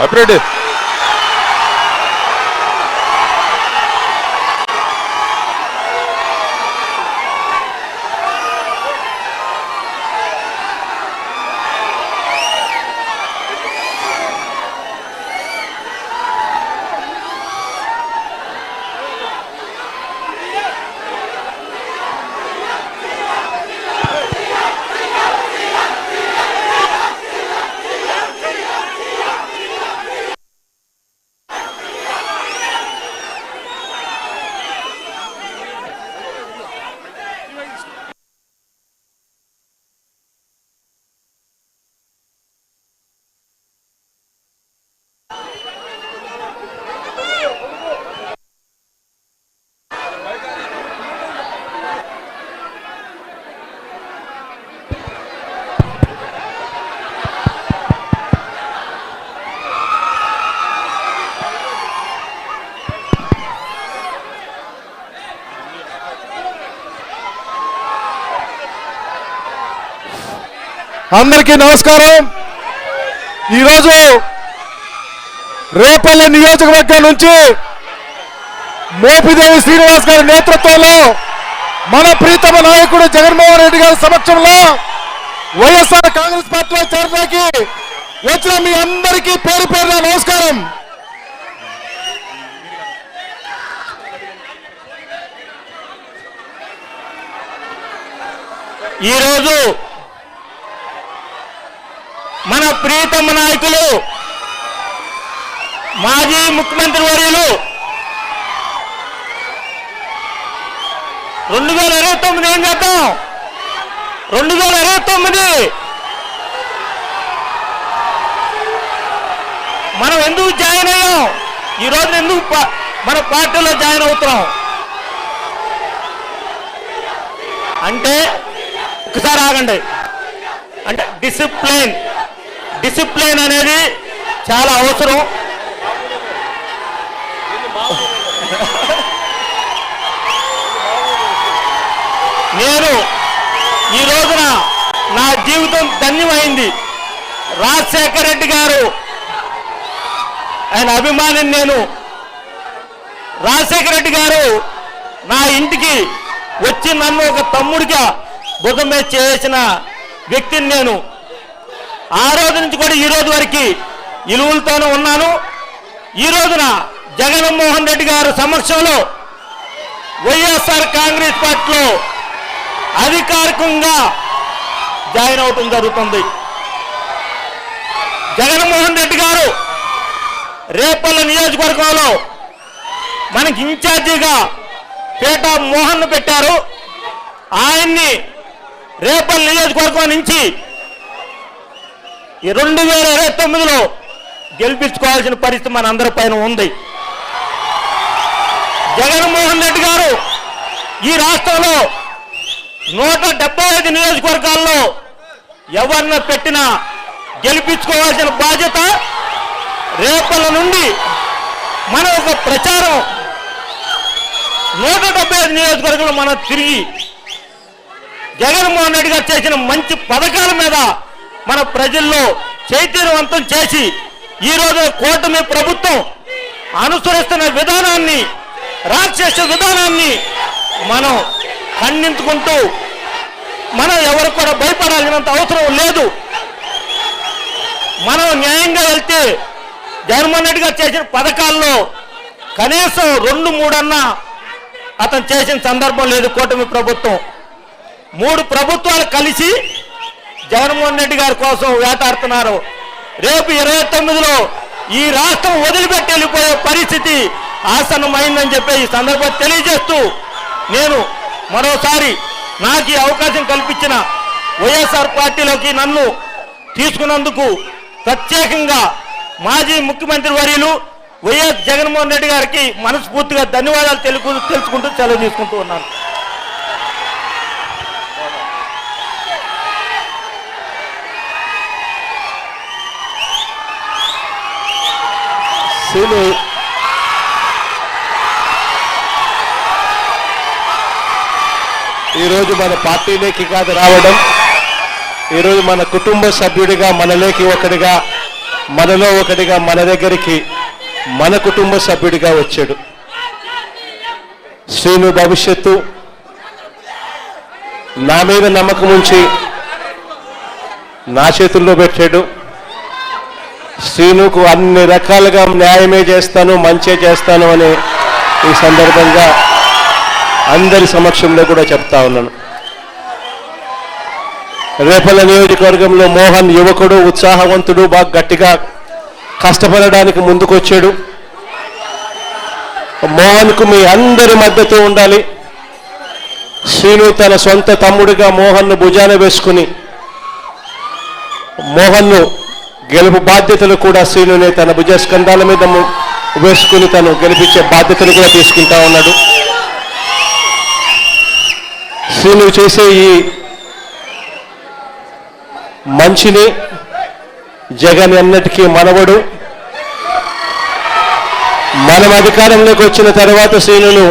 అప్రెడ్డి అందరికీ నమస్కారం. ఈరోజు రేపల్లె నియోజకవర్గం నుంచి మోపిదేవి శ్రీనివాస్ గారి నేతృత్వంలో మన ప్రీతమ నాయకుడు జగన్మోహన్ రెడ్డి గారి సమక్షంలో వైఎస్ఆర్ కాంగ్రెస్ పార్టీలో చేరడానికి వచ్చిన మీ అందరికీ పేరు పేరున నమస్కారం. ఈరోజు మన ప్రీతమ నాయకులు మాజీ ముఖ్యమంత్రి వర్యులు 2029 ఏం చేద్దాం, 2029 మనం ఎందుకు జాయిన్ అయ్యాం, ఈరోజు ఎందుకు మన పార్టీలో జాయిన్ అవుతున్నాం అంటే ఒకసారి ఆగండి. అంటే డిసిప్లిన్ అనేది చాలా అవసరం. నేను ఈ రోజున నా జీవితం ధన్యమైంది. రాజశేఖర రెడ్డి గారు ఆయన అభిమానిని నేను. రాజశేఖర రెడ్డి గారు నా ఇంటికి వచ్చి నన్ను ఒక తమ్ముడిగా భుజం మీద చేసిన వ్యక్తిని నేను. ఆ రోజు నుంచి కూడా ఈ రోజు వరకు ఇలువలతోనే ఉన్నాను. ఈ రోజున జగన్మోహన్ రెడ్డి గారి సమక్షంలో వైఎస్ఆర్ కాంగ్రెస్ పార్టీలో అధికారికంగా జాయిన్ అవటం జరుగుతుంది. జగన్మోహన్ రెడ్డి గారు రేపల్లె నియోజకవర్గంలో మనకి ఇన్ఛార్జిగా పేట మోహన్ పెట్టారు. ఆయన్ని రేపల్లె నియోజకవర్గం నుంచి 2029లో గెలిపించుకోవాల్సిన పరిస్థితి మన అందరి పైన ఉంది. జగన్మోహన్ రెడ్డి గారు ఈ రాష్ట్రంలో 175 నియోజకవర్గాల్లో ఎవరిని పెట్టినా గెలిపించుకోవాల్సిన బాధ్యత రేపల్లె నుండి మన ఒక ప్రచారం 175 నియోజకవర్గంలో మనం తిరిగి జగన్మోహన్ రెడ్డి గారు చేసిన మంచి పథకాల మీద మన ప్రజల్లో చైతన్యవంతం చేసి ఈరోజు కూటమి ప్రభుత్వం అనుసరిస్తున్న విధానాన్ని, రాక్షస విధానాన్ని మనం ఖండించుకుంటూ మనం ఎవరు కూడా భయపడాల్సినంత అవసరం లేదు. మనం న్యాయంగా వెళ్తే జగన్మోహన్ రెడ్డి గారు చేసిన పథకాల్లో కనీసం 2-3 అన్నా అతను చేసిన సందర్భం లేదు. కూటమి ప్రభుత్వం 3 ప్రభుత్వాలు కలిసి జగన్మోహన్ రెడ్డి గారి కోసం వేటాడుతున్నారు. రేపు 29లో ఈ రాష్ట్రం వదిలిపెట్టి వెళ్ళిపోయే పరిస్థితి ఆసన్నమైందని చెప్పి ఈ సందర్భం తెలియజేస్తూ నేను మరోసారి నాకు ఈ అవకాశం కల్పించిన వైఎస్ఆర్ పార్టీలోకి నన్ను తీసుకున్నందుకు ప్రత్యేకంగా మాజీ ముఖ్యమంత్రి వర్యులు వైఎస్ జగన్మోహన్ రెడ్డి గారికి మనస్ఫూర్తిగా ధన్యవాదాలు తెలుసుకుంటూ సెలవు తీసుకుంటూ ఉన్నాను. ఈరోజు మన పార్టీలోకి కాదు రావడం, ఈరోజు మన కుటుంబ సభ్యుడిగా మనలోకి ఒకటిగా మనలో ఒకటిగా మన దగ్గరికి మన కుటుంబ సభ్యుడిగా వచ్చాడు. శ్రీను భవిష్యత్తు నా మీద నమ్మకం ఉంచి నా చేతుల్లో పెట్టాడు. శ్రీనుకు అన్ని రకాలుగా న్యాయమే చేస్తాను, మంచే చేస్తాను అని ఈ సందర్భంగా అందరి సమక్షంలో కూడా చెప్తా ఉన్నాను. రేపల్ల నియోజకవర్గంలో మోహన్ యువకుడు, ఉత్సాహవంతుడు, బాగా గట్టిగా కష్టపడడానికి ముందుకొచ్చాడు. మోహన్కు మీ అందరి మద్దతు ఉండాలి. శ్రీను తన సొంత తమ్ముడిగా మోహన్ను భుజాన వేసుకుని మోహన్ను గెలుపు బాధ్యతలు కూడా శ్రీనునే తన భుజస్కంధాల మీద వేసుకుని తను గెలిపించే బాధ్యతలు కూడా తీసుకుంటా ఉన్నాడు. శ్రీను చేసే ఈ మంచిని జగన్ ఎన్నటికీ మనవడు. మనం అధికారంలోకి వచ్చిన తర్వాత శ్రీనును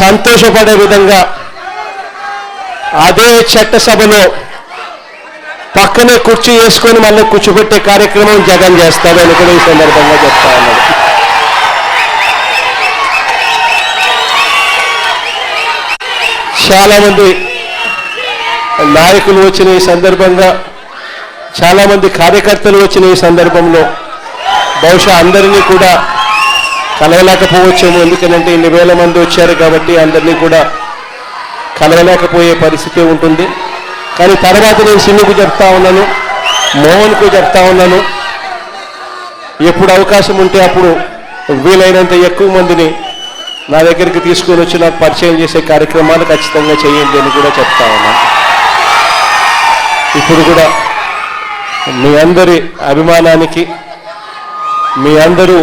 సంతోషపడే విధంగా అదే చట్టసభలో పక్కనే కుర్చీ వేసుకొని మళ్ళీ కూర్చోబెట్టే కార్యక్రమం జగన్ చేస్తాడు అని కూడా ఈ సందర్భంగా చెప్తా ఉన్నాడు. చాలామంది నాయకులు వచ్చిన ఈ సందర్భంగా, చాలామంది కార్యకర్తలు వచ్చిన ఈ సందర్భంలో బహుశా అందరినీ కూడా కలవలేకపోవచ్చేమో. ఎందుకంటే ఇన్ని వేల మంది వచ్చారు కాబట్టి అందరినీ కూడా కలవలేకపోయే పరిస్థితి ఉంటుంది. కానీ తర్వాత నేను సిన్నుకు చెప్తా ఉన్నాను, మోహన్కు చెప్తా ఉన్నాను, ఎప్పుడు అవకాశం ఉంటే అప్పుడు వీలైనంత ఎక్కువ మందిని నా దగ్గరికి తీసుకొని వచ్చి నాకు పరిచయం చేసే కార్యక్రమాలు ఖచ్చితంగా చేయండి అని కూడా చెప్తా ఉన్నాను. ఇప్పుడు కూడా మీ అందరి అభిమానానికి, మీ అందరూ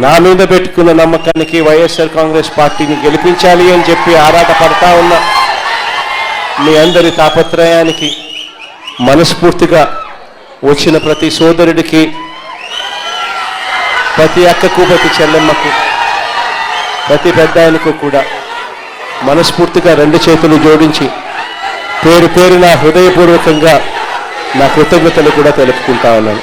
నా మీద పెట్టుకున్న నమ్మకానికి, వైఎస్ఆర్ కాంగ్రెస్ పార్టీని గెలిపించాలి అని చెప్పి ఆరాట పడతా ఉన్న మీ అందరి తాపత్రయానికి మనస్ఫూర్తిగా వచ్చిన ప్రతి సోదరుడికి, ప్రతి అక్కకు, ప్రతి చెల్లెమ్మకు, ప్రతి పెద్ద ఆయనకు కూడా మనస్ఫూర్తిగా రెండు చేతులు జోడించి పేరు పేరున హృదయపూర్వకంగా నా కృతజ్ఞతలు కూడా తెలుపుకుంటా ఉన్నాను.